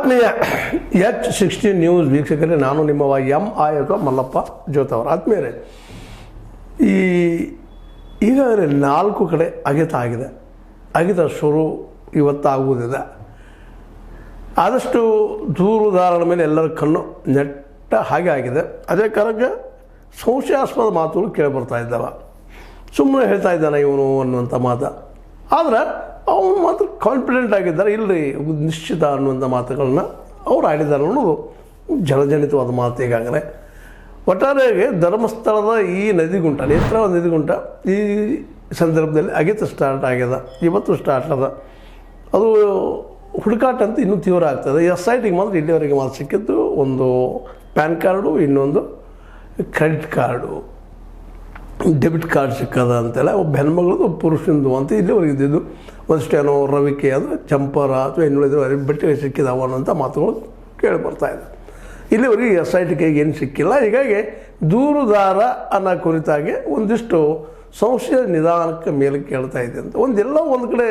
ಆತ್ಮೀಯ H16 news ವೀಕ್ಷಕರೇ, ನಾನು ನಿಮ್ಮವ ಅಥವಾ ಮಲ್ಲಪ್ಪ ಜೋತವರು. ಆತ್ಮೀಯರೇ, ಈಗಾಗಲೇ 4 ಕಡೆ ಅಗೆತ ಶುರು ಇವತ್ತಾಗುವುದಿದೆ. ಆದಷ್ಟು ದೂರುದಾರರ ಮೇಲೆ ಎಲ್ಲರ ಕಣ್ಣು ನೆಟ್ಟ ಹಾಗೆ ಆಗಿದೆ. ಅದೇ ಕಾರಣಕ್ಕೆ ಸಂಶಯಾಸ್ಪದ ಮಾತುಗಳು ಕೇಳಿಬರ್ತಾ ಇದ್ದಾವೆ. ಸುಮ್ಮನೆ ಹೇಳ್ತಾ ಇದ್ದಾನೆ ಇವನು ಅನ್ನುವಂಥ ಮಾತು. ಆದರೆ ಅವನು ಮಾತ್ರ ಕಾನ್ಫಿಡೆಂಟ್ ಆಗಿದ್ದಾರೆ, ಇಲ್ಲಿ ನಿಶ್ಚಿತ ಅನ್ನುವಂಥ ಮಾತುಗಳನ್ನ ಅವ್ರು ಆಡಿದ್ದಾರೆ ಅನ್ನೋದು ಜನಜನಿತವಾದ ಮಾತು. ಈಗಾಗಲೇ ಒಟ್ಟಾರೆಯಾಗಿ ಧರ್ಮಸ್ಥಳದ ಈ ನದಿಗುಂಟ, ನೇತ್ರ ನದಿಗುಂಟ, ಈ ಸಂದರ್ಭದಲ್ಲಿ ಅಗೆತ ಸ್ಟಾರ್ಟ್ ಆಗ್ಯದ. ಇವತ್ತು ಸ್ಟಾರ್ಟ್ ಅದ. ಅದು ಹುಡುಕಾಟ ಅಂತ ಇನ್ನೂ ತೀವ್ರ ಆಗ್ತದೆ. SITಗೆ ಮಾತ್ರ ಇಲ್ಲಿವರೆಗೆ ಮಾತ್ರ ಸಿಕ್ಕಿದ್ದು ಒಂದು ಪ್ಯಾನ್ ಕಾರ್ಡು, ಇನ್ನೊಂದು ಕ್ರೆಡಿಟ್ ಕಾರ್ಡು, ಡೆಬಿಟ್ ಕಾರ್ಡ್ ಸಿಕ್ಕದ ಅಂತೆಲ್ಲ. ಒಬ್ಬ ಹೆಣ್ಮಗಳದು ಪುರುಷಂದು ಅಂತ ಇಲ್ಲಿವರೆಗೆ ಇದ್ದಿದ್ದು. ಒಂದಿಷ್ಟೇನೋ ರವಿಕೆ ಅಂದರೆ ಚಂಪರ ಅಥವಾ ಇನ್ನುಳಿದ ಬಟ್ಟೆ ಸಿಕ್ಕಿದಾವ ಅನ್ನೋಂಥ ಮಾತುಗಳು ಕೇಳಿ ಬರ್ತಾಯಿದೆ. ಇಲ್ಲಿವರೆಗೆ SIT ಕೈಗೆ ಏನು ಸಿಕ್ಕಿಲ್ಲ. ಹೀಗಾಗಿ ದೂರುದಾರ ಅನ್ನೋ ಕುರಿತಾಗಿ ಒಂದಿಷ್ಟು ಸಂಶಯ ನಿಧಾನಕ್ಕೆ ಮೇಲೆ ಕೇಳ್ತಾ ಇದೆ ಅಂತ. ಒಂದು ಕಡೆ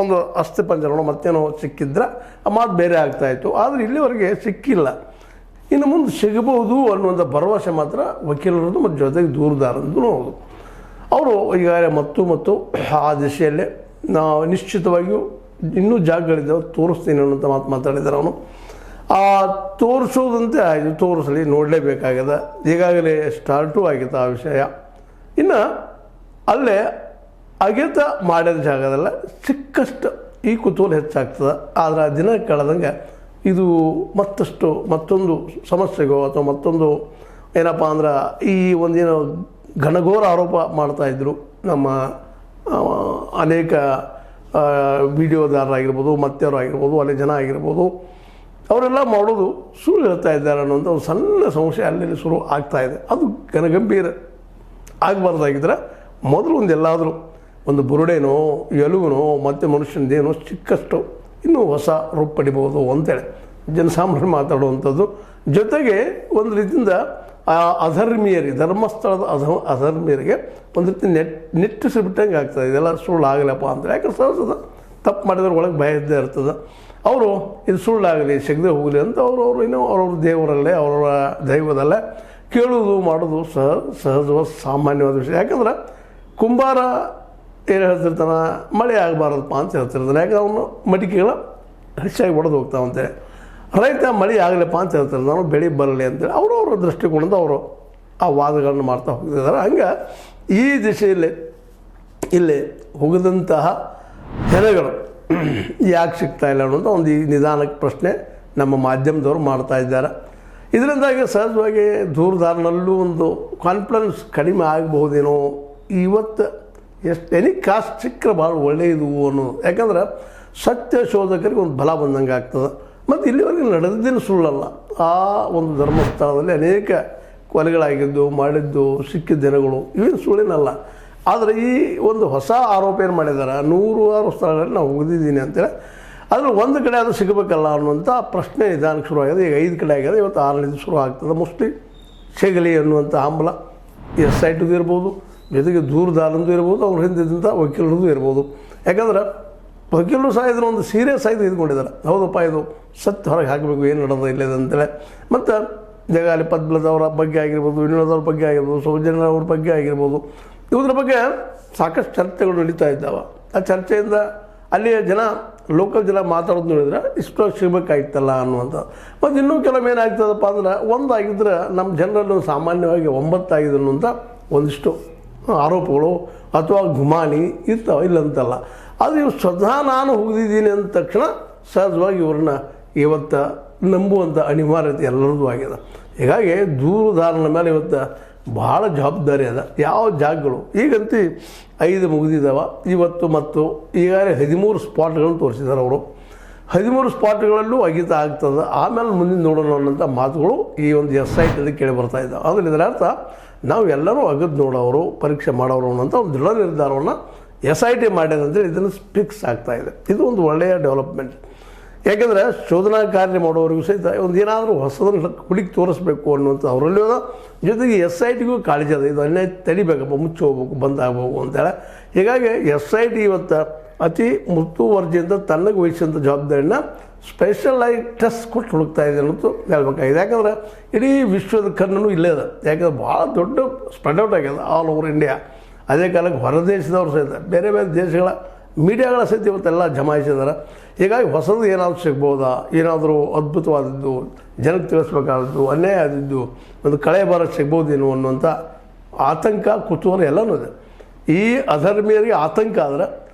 ಒಂದು ಅಸ್ಥಿಪಂಜರನೋ ಮತ್ತೇನೋ ಸಿಕ್ಕಿದ್ರೆ ಆ ಮಾತು ಬೇರೆ ಆಗ್ತಾಯಿತ್ತು. ಆದರೆ ಇಲ್ಲಿವರೆಗೆ ಸಿಕ್ಕಿಲ್ಲ. ಇನ್ನು ಮುಂದೆ ಸಿಗಬಹುದು ಅನ್ನುವಂಥ ಭರವಸೆ ಮಾತ್ರ ವಕೀಲರದ್ದು ಮತ್ತು ಜೊತೆಗೆ ದೂರುದಾರದ್ದು ಹೌದು. ಅವರು ಈಗಾಗಲೇ ಮತ್ತು ಆ ದಿಶೆಯಲ್ಲೇ ನಾವು ನಿಶ್ಚಿತವಾಗಿಯೂ ಇನ್ನೂ ಜಾಗಗಳಿದ್ದಾವೆ, ತೋರಿಸ್ತೀನಿ ಅನ್ನೋಂಥ ಮಾತಾಡಿದ್ದಾರೆ ಅವನು. ಆ ತೋರಿಸೋದಂತೆ ಆಯಿತು, ತೋರಿಸಲಿ, ನೋಡಲೇಬೇಕಾಗಿದೆ. ಈಗಾಗಲೇ ಸ್ಟಾರ್ಟು ಆಗಿತ್ತು ಆ ವಿಷಯ. ಇನ್ನು ಅಲ್ಲೇ ಅಗೆತ ಮಾಡಿದ ಜಾಗದಲ್ಲ ಸಿಕ್ಕಷ್ಟು ಈ ಕುತೂಹಲ ಹೆಚ್ಚಾಗ್ತದೆ. ಆದರೆ ಆ ದಿನ ಕಳೆದಂಗೆ ಇದು ಮತ್ತೊಂದು ಸಮಸ್ಯೆಗೋ ಅಥವಾ ಮತ್ತೊಂದು ಏನಪ್ಪ ಅಂದ್ರೆ ಈ ಒಂದೇನೋ ಘನಘೋರ ಆರೋಪ ಮಾಡ್ತಾಯಿದ್ರು ನಮ್ಮ ಅನೇಕ ವಿಡಿಯೋದಾರರಾಗಿರ್ಬೋದು, ಮತ್ತೆಯವರು ಆಗಿರ್ಬೋದು, ಅಲ್ಲಿ ಜನ ಆಗಿರ್ಬೋದು, ಅವರೆಲ್ಲ ಮಾಡೋದು ಸುಳ್ಳು ಹೇಳ್ತಾ ಇದ್ದಾರೆ ಅನ್ನೋಂಥ ಒಂದು ಸಣ್ಣ ಸಂಶಯ ಅಲ್ಲಿ ಶುರು ಆಗ್ತಾಯಿದೆ. ಅದು ಘನಗಂಭೀರ ಆಗಬಾರ್ದಾಗಿದ್ರೆ ಮೊದಲು ಎಲ್ಲಾದರೂ ಒಂದು ಬುರುಡೆನೋ ಎಲುಗುನೋ ಮತ್ತು ಮನುಷ್ಯನದೇನೋ ಚಿಕ್ಕಷ್ಟು ಇನ್ನೂ ಹೊಸ ರೂಪ ಪಡಿಬೋದು ಅಂತೇಳಿ ಜನಸಾಮಾನ್ಯರು ಮಾತಾಡುವಂಥದ್ದು. ಜೊತೆಗೆ ಒಂದು ರೀತಿಯಿಂದ ಅಧರ್ಮೀಯರಿಗೆ, ಧರ್ಮಸ್ಥಳದ ಅಧರ್ಮೀಯರಿಗೆ ಒಂದು ರೀತಿ ನಿಟ್ಟಿಸಿಬಿಟ್ಟಂಗೆ ಆಗ್ತದೆ. ಇದೆಲ್ಲ ಸುಳ್ಳು ಆಗಲಪ್ಪ ಅಂತೇಳಿ. ಯಾಕಂದ್ರೆ ಸಹಜದ ತಪ್ಪು ಮಾಡಿದ್ರೆ ಒಳಗೆ ಭಯ ಇದ್ದೇ ಇರ್ತದೆ. ಅವರು ಇದು ಸುಳ್ಳಾಗಲಿ, ಸಿಗದೆ ಹೋಗಲಿ ಅಂತ ಅವರು ಇನ್ನೂ ಅವ್ರವ್ರ ದೇವರಲ್ಲೇ, ಅವರ ದೈವದಲ್ಲೇ ಕೇಳೋದು ಮಾಡೋದು ಸಹಜವಾದ ಸಾಮಾನ್ಯವಾದ ವಿಷಯ. ಯಾಕಂದ್ರೆ ಕುಂಬಾರ ಏನು ಹೇಳ್ತಿರ್ತಾನೆ, ಮಳೆ ಆಗಬಾರದಪ್ಪ ಅಂತ ಹೇಳ್ತಿರ್ತಾನೆ. ಯಾಕಂದ್ರೆ ಅವನು ಮಡಿಕೆಗಳ ಹೆಚ್ಚಾಗಿ ಒಡೆದು ಹೋಗ್ತಾವಂತೆ. ರೈತ ಮಳೆ ಆಗಲಪ್ಪ ಅಂತ ಹೇಳ್ತಾರೆ, ನಾನು ಬೆಳೆ ಬರಲಿ ಅಂತೇಳಿ ಅವರವರ ದೃಷ್ಟಿಕೋನದಿಂದ ಅವರು ಆ ವಾದಗಳನ್ನು ಮಾಡ್ತಾ ಹೋಗ್ತಿದ್ದಾರೆ. ಹಂಗೆ ಈ ದಿಶೆಯಲ್ಲಿ ಇಲ್ಲಿ ಹೋಗದಂತಹ ಜನಗಳು ಯಾಕೆ ಸಿಗ್ತಾ ಇಲ್ಲ ಅನ್ನೋದು ಒಂದು ಈ ನಿಧಾನಕ್ಕೆ ಪ್ರಶ್ನೆ ನಮ್ಮ ಮಾಧ್ಯಮದವರು ಮಾಡ್ತಾ ಇದ್ದಾರೆ. ಇದರಿಂದಾಗಿ ಸಹಜವಾಗಿ ದೂರದಾರನಲ್ಲೂ ಒಂದು ಕಾನ್ಫಿಡೆನ್ಸ್ ಕಡಿಮೆ ಆಗಬಹುದೇನೋ. ಇವತ್ತು ಎನಿ ಕಾಸ್ಟ್ ಸಿಕ್ಕರೆ ಭಾಳ ಒಳ್ಳೆಯದು ಅನ್ನೋದು. ಯಾಕಂದ್ರೆ ಸತ್ಯ ಶೋಧಕರಿಗೆ ಒಂದು ಬಲ ಬಂದಂಗೆ ಆಗ್ತದೆ. ಮತ್ತು ಇಲ್ಲಿವರೆಗೆ ನಡೆದಿದ್ದೇನು ಸುಳ್ಳಲ್ಲ. ಆ ಒಂದು ಧರ್ಮಸ್ಥಳದಲ್ಲಿ ಅನೇಕ ಕೊಲೆಗಳಾಗಿದ್ದು, ಮಾಡಿದ್ದು, ಸಿಕ್ಕಿದ್ದ ಜನಗಳು ಇವೇನು ಸುಳ್ಳಿನಲ್ಲ. ಆದರೆ ಈ ಒಂದು ಹೊಸ ಆರೋಪ ಏನು ಮಾಡಿದ್ದಾರೆ, 106 ಸ್ಥಳಗಳಲ್ಲಿ ನಾವು ಹೋಗಿದ್ದೀನಿ ಅಂತೇಳಿ, ಆದರೆ ಒಂದು ಕಡೆ ಅದು ಸಿಗಬೇಕಲ್ಲ ಅನ್ನುವಂಥ ಪ್ರಶ್ನೆ ನಿಧಾನಕ್ಕೆ ಶುರುವಾಗಿದೆ. ಈಗ 5 ಕಡೆ ಆಗಿದೆ, ಇವತ್ತು 6ನೇದು ಶುರು ಆಗ್ತದೆ. ಮೋಸ್ಟ್ಲಿ ಸಿಗಲಿ ಅನ್ನುವಂಥ ಹಂಬಲ SITದು ಇರ್ಬೋದು, ಜೊತೆಗೆ ದೂರದಾರಂದು ಇರ್ಬೋದು, ಅವ್ರ ಹಿಂದಿದ್ದಂಥ ವಕೀಲರದು ಇರ್ಬೋದು. ಯಾಕಂದ್ರೆ ವಕೀಲರು ಸಹ ಇದನ್ನು ಒಂದು ಸೀರಿಯಸ್ ಆಗಿ ತೆಗೆದುಕೊಂಡಿದ್ದಾರೆ. ಹೌದಪ್ಪ, ಇದು ಸತ್ಯ ಹೊರಗೆ ಹಾಕಬೇಕು, ಏನು ನಡೆದ ಇಲ್ಲದ ಅಂತೇಳಿ. ಮತ್ತು ಜಗಾಲಿ ಪದ್ಮಲದವರ ಬಗ್ಗೆ ಆಗಿರ್ಬೋದು, ಇನ್ನುಳದವ್ರ ಬಗ್ಗೆ ಆಗಿರ್ಬೋದು, ಸೌಜನ್ಯವ್ರ ಬಗ್ಗೆ ಆಗಿರ್ಬೋದು, ಇವುದ್ರ ಬಗ್ಗೆ ಸಾಕಷ್ಟು ಚರ್ಚೆಗಳು ನಡೀತಾ ಇದ್ದಾವೆ. ಆ ಚರ್ಚೆಯಿಂದ ಅಲ್ಲಿಯ ಜನ, ಲೋಕಲ್ ಜನ ಮಾತಾಡೋದು ನೋಡಿದ್ರೆ ಇಷ್ಟು ಸಿಗಬೇಕಾಗಿತ್ತಲ್ಲ ಅನ್ನುವಂಥ. ಮತ್ತು ಇನ್ನೂ ಕೆಲವು ಏನಾಗ್ತದಪ್ಪ ಅಂದ್ರೆ, ಒಂದಾಗಿದ್ದರೆ ನಮ್ಮ ಜನರಲ್ಲಿ ಸಾಮಾನ್ಯವಾಗಿ 9 ಆಗಿದೆ ಅನ್ನುವಂಥ ಒಂದಿಷ್ಟು ಆರೋಪಗಳು ಅಥವಾ ಗುಮಾನಿ ಇರ್ತಾವೆ, ಇಲ್ಲಂತಲ್ಲ. ಅದು ಇವು ಸ್ವತಃ ನಾನು ಹೋಗಿದ್ದೀನಿ ಅಂದ ತಕ್ಷಣ ಸಹಜವಾಗಿ ಇವ್ರನ್ನ ಇವತ್ತು ನಂಬುವಂಥ ಅನಿವಾರ್ಯತೆ ಎಲ್ಲರದ್ದು ಆಗಿದೆ. ಹೀಗಾಗಿ ದೂರುದಾರನ ಮೇಲೆ ಇವತ್ತು ಭಾಳ ಜವಾಬ್ದಾರಿ ಅದ. ಯಾವ ಜಾಗಗಳು ಈಗಂತೂ 5 ಮುಗಿದಿದ್ದಾವೆ. ಇವತ್ತು ಮತ್ತು ಈಗಾಗಲೇ 13 ಸ್ಪಾಟ್ಗಳನ್ನು ತೋರಿಸಿದ್ದಾರೆ ಅವರು. 13 ಸ್ಪಾಟ್ಗಳಲ್ಲೂ ಅಗಿತ ಆಗ್ತದೆ. ಆಮೇಲೆ ಮುಂದಿನ ನೋಡೋಣ ಅನ್ನೋಂಥ ಮಾತುಗಳು ಈ ಒಂದು SITಲ್ಲಿ ಕೇಳಿ ಬರ್ತಾ ಇದ್ದಾವೆ. ಆದರೆ ಇದರ ಅರ್ಥ ನಾವು ಎಲ್ಲರೂ ಅಗದು ನೋಡೋರು, ಪರೀಕ್ಷೆ ಮಾಡೋರು ಅನ್ನೋಂಥ ಒಂದು ದೃಢ ನಿರ್ಧಾರವನ್ನು SIT ಮಾಡ್ಯದಂತೇಳಿ ಇದನ್ನು ಫಿಕ್ಸ್ ಆಗ್ತಾಯಿದೆ. ಇದು ಒಂದು ಒಳ್ಳೆಯ ಡೆವಲಪ್ಮೆಂಟ್. ಯಾಕೆಂದರೆ ಶೋಧನಾ ಕಾರ್ಯ ಮಾಡೋರಿಗೂ ಸಹಿತ ಒಂದು ಏನಾದರೂ ಹೊಸದನ್ನು ಹುಡುಕಿ ತೋರಿಸ್ಬೇಕು ಅನ್ನುವಂಥ ಅವರಲ್ಲಿ ಜೊತೆಗೆ SITಗೂ ಕಾಳಜಿ ಅದ. ಇದು ಅನ್ಯಾಯ ತಡಿಬೇಕಪ್ಪ, ಮುಚ್ಚಿ ಹೋಗ್ಬೇಕು, ಬಂದಾಗಬೇಕು ಅಂತೇಳಿ. ಹೀಗಾಗಿ SIT ಇವತ್ತು ಅತಿ ಮುತುವರ್ಜಿಯಿಂದ ತನ್ನಗೆ ವಹಿಸಿದಂಥ ಜವಾಬ್ದಾರಿನ ಸ್ಪೆಷಲ್ ಆಗಿ ಟೆಸ್ಟ್ ಕೊಟ್ಟು ಹುಡುಕ್ತಾ ಇದೆ ಅನ್ನೋದು ಹೇಳ್ಬೇಕಾಗಿದೆ. ಯಾಕಂದ್ರೆ ಇಡೀ ವಿಶ್ವದ ಕಣ್ಣು ಇಲ್ಲೇ ಇದೆ. ಯಾಕಂದ್ರೆ ಭಾಳ ದೊಡ್ಡ ಸ್ಪ್ರೆಡ್ ಔಟ್ ಆಗ್ಯದ ಆಲ್ ಓವರ್ ಇಂಡಿಯಾ. ಅದೇ ಕಾಲಕ್ಕೆ ಹೊರದೇಶದವ್ರು ಸಹಿತ ಬೇರೆ ಬೇರೆ ದೇಶಗಳ ಮೀಡಿಯಾಗಳ ಸಹಿತ ಇವತ್ತೆಲ್ಲ ಜಮಾಯಿಸಿದ್ದಾರೆ. ಹೀಗಾಗಿ ಹೊಸದು ಏನಾದರೂ ಸಿಗ್ಬೋದಾ, ಏನಾದರೂ ಅದ್ಭುತವಾದದ್ದು, ಜನಕ್ಕೆ ತಿಳಿಸ್ಬೇಕಾದದ್ದು, ಅನ್ಯಾಯ ಆದದ್ದು, ಒಂದು ಕಳೆ ಬಾರ ಸಿಗ್ಬೋದೇನು ಅನ್ನುವಂಥ ಆತಂಕ, ಕುತೂಹಲ ಎಲ್ಲನೂ ಇದೆ. ಈ ಅಧರ್ಮೀಯರಿಗೆ ಆತಂಕ ಆದರೆ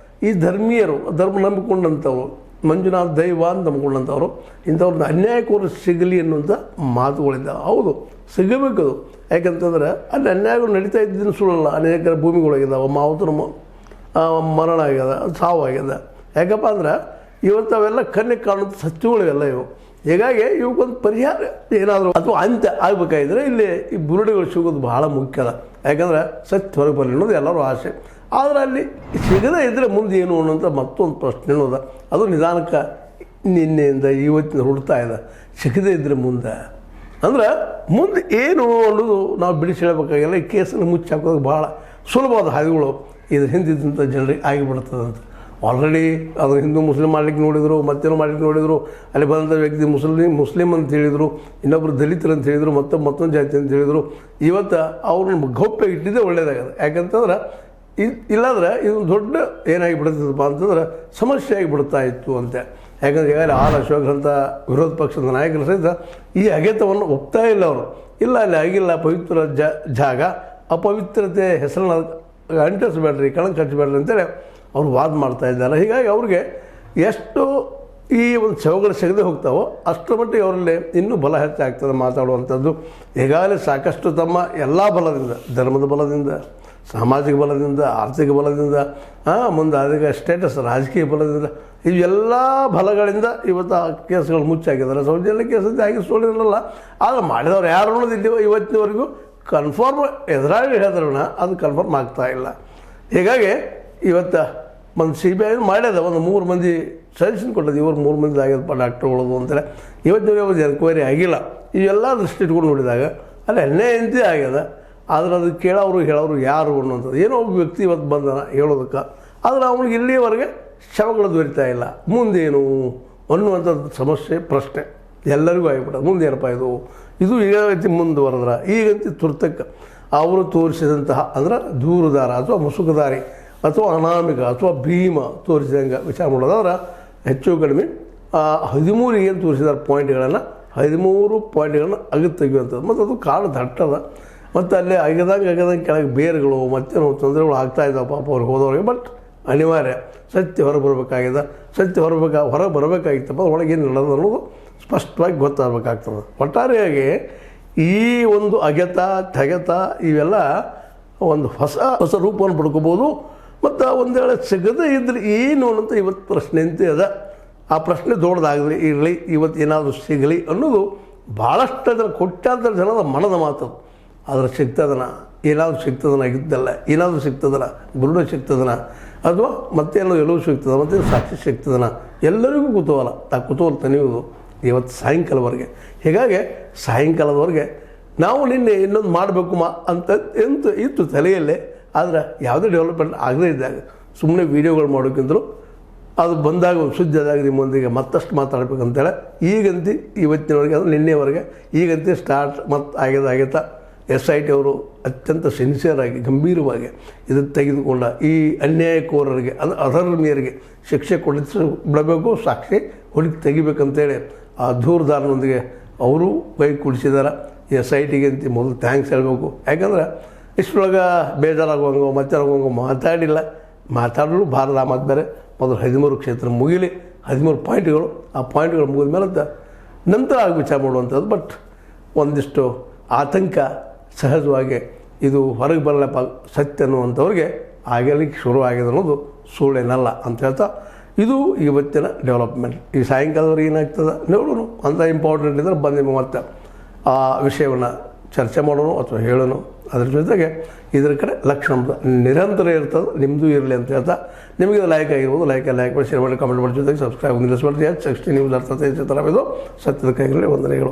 ಈ ಧರ್ಮೀಯರು, ಧರ್ಮ ನಂಬಿಕೊಂಡಂಥವ್ರು, ಮಂಜುನಾಥ ದೈವ ಅಂತ ನಂಬಿಕೊಂಡಂಥವ್ರು, ಇಂಥವ್ರನ್ನ ಅನ್ಯಾಯಕೋರು ಸಿಗಲಿ ಅನ್ನುವಂಥ ಮಾತುಗಳಿದ್ದಾವೆ. ಹೌದು, ಸಿಗಬೇಕದು. ಯಾಕಂತಂದ್ರೆ ಅಲ್ಲಿ ಅನ್ಯಾಯಗಳು ನಡೀತಾ ಇದ್ದಿದ್ದು ಸುಳ್ಳಲ್ಲ. ಅನೇಕ ಭೂಮಿಗಳಾಗಿದ್ದಾವೆ, ಮಾವತನ ಮರಣ ಆಗ್ಯದ, ಸಾವು ಆಗ್ಯದ. ಯಾಕಪ್ಪ ಅಂದ್ರೆ ಇವತ್ತು ಅವೆಲ್ಲ ಕಣ್ಣಿಗೆ ಕಾಣುವಂಥ ಸತ್ಯಗಳಿವೆಲ್ಲ ಇವು. ಹೀಗಾಗಿ ಇವಕ್ಕೊಂದು ಪರಿಹಾರ ಏನಾದರೂ ಅಥವಾ ಅಂತ್ಯ ಆಗಬೇಕಾಗಿದ್ರೆ ಇಲ್ಲಿ ಈ ಬುರುಡೆಗಳು ಸಿಗೋದು ಬಹಳ ಮುಖ್ಯ ಅದ. ಯಾಕಂದ್ರೆ ಸತ್ಯ ಹೊರಗೆ ಬರಲಿ ಅನ್ನೋದು ಎಲ್ಲರೂ ಆಸೆ. ಆದರೆ ಅಲ್ಲಿ ಸಿಗದೇ ಇದ್ದರೆ ಮುಂದೆ ಏನು ಅನ್ನೋಂಥ ಮತ್ತೊಂದು ಪ್ರಶ್ನೆ ಅನ್ನೋದು, ಅದು ನಿಧಾನಕ್ಕೆ ನಿನ್ನೆಯಿಂದ ಇವತ್ತಿನ ಹುಡ್ತಾ ಇದೆ. ಸಿಗದೇ ಇದ್ದರೆ ಮುಂದೆ ಅಂದ್ರೆ ಮುಂದೆ ಏನು ಅನ್ನೋದು ನಾವು ಬಿಡಿಸಿ ಹೇಳಬೇಕಾಗಿಲ್ಲ. ಈ ಕೇಸನ್ನು ಮುಚ್ಚಿ ಹಾಕೋದು ಭಾಳ ಸುಲಭವಾದ ಹಾದಿಗಳು ಇದು ಹಿಂದಿದ್ದಂಥ ಜನರಿಗೆ ಆಗಿಬಿಡ್ತದಂತ. ಆಲ್ರೆಡಿ ಅದು ಹಿಂದೂ ಮುಸ್ಲಿಂ ಮಾಡಲಿಕ್ಕೆ ನೋಡಿದರು, ಮತ್ತೇನೋ ಮಾಡಲಿಕ್ಕೆ ನೋಡಿದರು. ಅಲ್ಲಿ ಬಂದಂಥ ವ್ಯಕ್ತಿ ಮುಸ್ಲಿಂ ಅಂತ ಹೇಳಿದರು, ಇನ್ನೊಬ್ಬರು ದಲಿತರು ಅಂತ ಹೇಳಿದರು, ಮತ್ತೊಂದು ಜಾತಿ ಅಂತ ಹೇಳಿದರು. ಇವತ್ತು ಅವ್ರನ್ನ ಗೌಪ್ಯ ಇಟ್ಟಿದ್ದೇ ಒಳ್ಳೆಯದಾಗದ. ಯಾಕಂತಂದ್ರೆ ಇಲ್ಲಾಂದ್ರೆ ಇದು ದೊಡ್ಡ ಏನಾಗಿಬಿಡ್ತದಪ್ಪ ಅಂತಂದ್ರೆ ಸಮಸ್ಯೆ ಆಗಿಬಿಡ್ತಾ ಇತ್ತು ಅಂತೆ. ಯಾಕಂದ್ರೆ ಈಗಾಗಲೇ ಅಶೋಕ್ ಅಂತ ವಿರೋಧ ಪಕ್ಷದ ನಾಯಕರು ಸಹಿತ ಈ ಅಗೆತವನ್ನು ಒಪ್ತಾ ಇಲ್ಲ. ಅವರು ಇಲ್ಲ, ಅಲ್ಲಿ ಆಗಿಲ್ಲ, ಪವಿತ್ರ ಜಾಗ, ಅಪವಿತ್ರತೆ ಹೆಸರನ್ನ ಅಂಟಿಸ್ಬೇಡ್ರಿ, ಕಳಂಕ ಹಚ್ಚಬೇಡ್ರಿ ಅಂತೇಳಿ ಅವ್ರು ವಾದ ಮಾಡ್ತಾ ಇದ್ದಾರೆ. ಹೀಗಾಗಿ ಅವ್ರಿಗೆ ಎಷ್ಟು ಈ ಒಂದು ಶವಗಳು ಸಿಗದೆ ಹೋಗ್ತಾವೋ ಅಷ್ಟರ ಮಟ್ಟಿಗೆ ಅವರಲ್ಲಿ ಇನ್ನೂ ಬಲ ಹೆಚ್ಚಾಗ್ತದೆ ಮಾತಾಡುವಂಥದ್ದು. ಈಗಾಗಲೇ ಸಾಕಷ್ಟು ತಮ್ಮ ಎಲ್ಲ ಬಲದಿಂದ, ಧರ್ಮದ ಬಲದಿಂದ, ಸಾಮಾಜಿಕ ಬಲದಿಂದ, ಆರ್ಥಿಕ ಬಲದಿಂದ, ಮುಂದೆ ಅದಕ್ಕೆ ಸ್ಟೇಟಸ್ ರಾಜಕೀಯ ಬಲದಿಂದ, ಇವೆಲ್ಲ ಬಲಗಳಿಂದ ಇವತ್ತು ಆ ಕೇಸ್ಗಳು ಮುಚ್ಚಾಕಿದ್ದಾರೆ. ಸೌಜನ್ಯ ಕೇಸಲ್ಲಿ ಆಗಿ ಸೋಲಿರಲ್ಲ. ಆದರೆ ಮಾಡಿದವ್ರು ಯಾರು ಅನ್ನೋದು ಇಲ್ಲಿ ಇವತ್ತಿನವರೆಗೂ ಕನ್ಫರ್ಮ್ ಎದುರಾಗಿ ಹೇಳಿದ್ರಣ ಅದು ಕನ್ಫರ್ಮ್ ಆಗ್ತಾ ಇಲ್ಲ. ಹೀಗಾಗಿ ಇವತ್ತು ಒಂದು CBI ಮಾಡ್ಯದ, ಒಂದು 3 ಮಂದಿ ಸಜೆಷನ್ ಕೊಟ್ಟದ್ದು, ಇವರು 3 ಮಂದಿ ಆಗ್ಯದಪ್ಪ ಡಾಕ್ಟರ್ಗಳದು ಅಂತೇಳಿ. ಇವತ್ತು ಎನ್ಕ್ವೈರಿ ಆಗಿಲ್ಲ. ಇವೆಲ್ಲ ದೃಷ್ಟಿ ಇಟ್ಕೊಂಡು ನೋಡಿದಾಗ ಅಲ್ಲಿ ಅನ್ಯಾಯ ಎಂತೇ ಆಗ್ಯದ. ಆದರೆ ಅದು ಕೇಳೋರು ಹೇಳೋರು ಯಾರು ಅನ್ನುವಂಥದ್ದು. ಏನೋ ಒಬ್ಬ ವ್ಯಕ್ತಿ ಇವತ್ತು ಬಂದನ ಹೇಳೋದಕ್ಕೆ, ಆದರೆ ಅವ್ನಿಗೆ ಇಲ್ಲಿಯವರೆಗೆ ಶವಗಳು ದೊರೀತಾ ಇಲ್ಲ. ಮುಂದೇನು ಅನ್ನುವಂಥದ್ದು ಸಮಸ್ಯೆ, ಪ್ರಶ್ನೆ ಎಲ್ಲರಿಗೂ ಆಗಿಬಿಟ್ಟದು. ಮುಂದೇನಪ್ಪ ಇದು ಈಗ ರೀತಿ ಮುಂದುವರೆದ್ರೆ ಈಗಂತ ತುರ್ತಕ್ಕೆ ಅವರು ತೋರಿಸಿದಂತಹ ಅಂದ್ರೆ ದೂರುದಾರ ಅಥವಾ ಮುಸುಕುದಾರಿ ಅಥವಾ ಅನಾಮಿಕ ಅಥವಾ ಭೀಮ ತೋರಿಸಿದಂಗೆ ವಿಚಾರ ಮಾಡೋದಾದ್ರೆ ಹೆಚ್ಚು ಕಡಿಮೆ 13 ಏನು ತೋರಿಸಿದಾರೆ ಪಾಯಿಂಟ್ಗಳನ್ನು, 13 ಪಾಯಿಂಟ್ಗಳನ್ನು ಅಗದು ತೆಗೆಯುವಂಥದ್ದು. ಮತ್ತು ಅದು ಕಾಡು ದಟ್ಟದ. ಮತ್ತು ಅಲ್ಲೇ ಅಗದಂಗೆ ಕೆಳಗೆ ಬೇರುಗಳು ಮತ್ತೇನೋ ತೊಂದರೆಗಳು ಆಗ್ತಾಯಿದ್ದಾವೆ ಪಾಪ ಅವ್ರಿಗೆ ಹೋದವ್ರಿಗೆ. ಬಟ್ ಅನಿವಾರ್ಯ ಸತ್ಯ ಹೊರಬರಬೇಕಾಗಿದೆ. ಸತ್ಯ ಹೊರಗೆ ಬರಬೇಕಾಗಿತ್ತಪ್ಪ, ಒಳಗೇನು ನಡೆದು ಅನ್ನೋದು ಸ್ಪಷ್ಟವಾಗಿ ಗೊತ್ತಾಗಬೇಕಾಗ್ತದೆ. ಒಟ್ಟಾರೆಯಾಗಿ ಈ ಒಂದು ತೆಗೆತ ಇವೆಲ್ಲ ಒಂದು ಹೊಸ ರೂಪವನ್ನು ಪಡ್ಕೋಬೋದು. ಮತ್ತು ಒಂದು ವೇಳೆ ಸಿಗದೇ ಇದ್ದರೆ ಏನು ಅಂತ ಇವತ್ತು ಪ್ರಶ್ನೆ ಅಂತೆ ಅದ. ಆ ಪ್ರಶ್ನೆ ದೊಡ್ಡದಾಗಲಿ ಇರಲಿ, ಇವತ್ತು ಏನಾದರೂ ಸಿಗಲಿ ಅನ್ನೋದು ಭಾಳಷ್ಟು ಅದರ ಕೊಟ್ಟಾದ ಜನದ ಮನದ ಮಾತು. ಆದರೆ ಸಿಗ್ತದನ, ಏನಾದರೂ ಸಿಗ್ತದನ, ಇದ್ದಲ್ಲ ಏನಾದರೂ ಸಿಗ್ತದನ, ಬುರುಡೆ ಸಿಗ್ತದನ, ಅಥವಾ ಮತ್ತೇನೋ ಎಲ್ಲವೂ ಸಿಗ್ತದೆ, ಮತ್ತೇನು ಸಾಕ್ಷಿ ಸಿಗ್ತದನ, ಎಲ್ಲರಿಗೂ ಕುತೂಹಲ. ಆ ಕುತೂಹಲ ತನೆಯುವುದು ಇವತ್ತು ಸಾಯಂಕಾಲವರೆಗೆ. ಹೀಗಾಗಿ ಸಾಯಂಕಾಲದವರೆಗೆ ನಾವು ನಿನ್ನೆ ಇನ್ನೊಂದು ಮಾಡಬೇಕು ಅಂತ ಇತ್ತು ತಲೆಯಲ್ಲೇ. ಆದರೆ ಯಾವುದೇ ಡೆವಲಪ್ಮೆಂಟ್ ಆಗದೇ ಇದ್ದಾಗ ಸುಮ್ಮನೆ ವೀಡಿಯೋಗಳು ಮಾಡೋಕ್ಕಿಂತಲೂ ಅದು ಬಂದಾಗ ಸುದ್ದಿ ಆದಾಗ ನಿಮ್ಮೊಂದಿಗೆ ಮತ್ತಷ್ಟು ಮಾತಾಡಬೇಕಂತೇಳಿ ಈಗಂತ ಇವತ್ತಿನವರೆಗೆ, ಅದು ನಿನ್ನೆವರೆಗೆ ಈಗಂತ ಸ್ಟಾರ್ಟ್ ಮತ್ತು ಆಗ್ಯದ. SIT ಅವರು ಅತ್ಯಂತ ಸಿನ್ಸಿಯರಾಗಿ ಗಂಭೀರವಾಗಿ ಇದನ್ನು ತೆಗೆದುಕೊಂಡ ಈ ಅನ್ಯಾಯಕೋರರಿಗೆ, ಅಧರ್ಮೀಯರಿಗೆ ಶಿಕ್ಷೆ ಬಿಡಬೇಕು, ಸಾಕ್ಷಿ ಹೊಡಿಗೆ ತೆಗಿಬೇಕಂತೇಳಿ ಆ ದೂರದಾರನೊಂದಿಗೆ ಅವರು ಕೈ ಕುಡಿಸಿದಾರೆ. SITಗೆ ಅಂತ ಮೊದಲು ಥ್ಯಾಂಕ್ಸ್ ಹೇಳಬೇಕು. ಯಾಕಂದ್ರೆ ಇಷ್ಟರೊಳಗೆ ಬೇಜಾರಾಗುವಂಗೋ ಮತ್ತಾಗುವಂಗೋ ಮಾತಾಡಲು ಭಾರತ ಮಾತು ಬೇರೆ. ಮೊದಲು 13 ಕ್ಷೇತ್ರ ಮುಗಿಲಿ, 13 ಪಾಯಿಂಟ್ಗಳು, ಆ ಪಾಯಿಂಟ್ಗಳು ಮುಗಿದ ಮೇಲೆ ನಂತರ ಆಗಿ ವಿಚಾರ ಮಾಡುವಂಥದ್ದು. ಬಟ್ ಒಂದಿಷ್ಟು ಆತಂಕ ಸಹಜವಾಗಿ ಇದು ಹೊರಗೆ ಬರಲಪ್ಪ ಸತ್ಯ ಅನ್ನುವಂಥವ್ರಿಗೆ ಆಗಲಿಕ್ಕೆ ಶುರುವಾಗಿದೆ ಅನ್ನೋದು ಸುಳ್ಳೇನಲ್ಲ ಅಂತ ಹೇಳ್ತಾ, ಇದು ಇವತ್ತಿನ ಡೆವಲಪ್ಮೆಂಟ್. ಈ ಸಾಯಂಕಾಲದವ್ರಿಗೆ ಏನಾಗ್ತದೆ ನೋಡೋಣ. ಅಂಥ ಇಂಪಾರ್ಟೆಂಟ್ ಇದ್ದರೆ ಬಂದು ಮತ್ತೆ ಆ ವಿಷಯವನ್ನು ಚರ್ಚೆ ಮಾಡೋಣ ಅಥವಾ ಹೇಳೋಣ. ಅದ್ರ ಜೊತೆಗೆ ಇದರ ಕಡೆ ಲಕ್ಷ್ಯ ನಮ್ಮದು ನಿರಂತರ ಇರ್ತದೆ, ನಿಮ್ಮದು ಇರಲಿ ಅಂತ ಹೇಳ್ತಾ, ನಿಮಗೆ ಲೈಕ್ ಆಗಿರ್ಬೋದು, ಲೈಕ್ ಮಾಡಿ, ಶೇರ್ ಮಾಡಿ, ಕಮೆಂಟ್ ಮಾಡಿ, ಜೊತೆಗೆ ಸಬ್ಸ್ಕ್ರೈಬ್ ನಿಲ್ಲಿಸ್ಬಾರ್ದು. 60 ನ್ಯೂಸ್ ಅರ್ಥ ಥರ ಇದು ಸತ್ಯದ ಕೈಗಳಲ್ಲಿ ವಂದನೆಗಳು.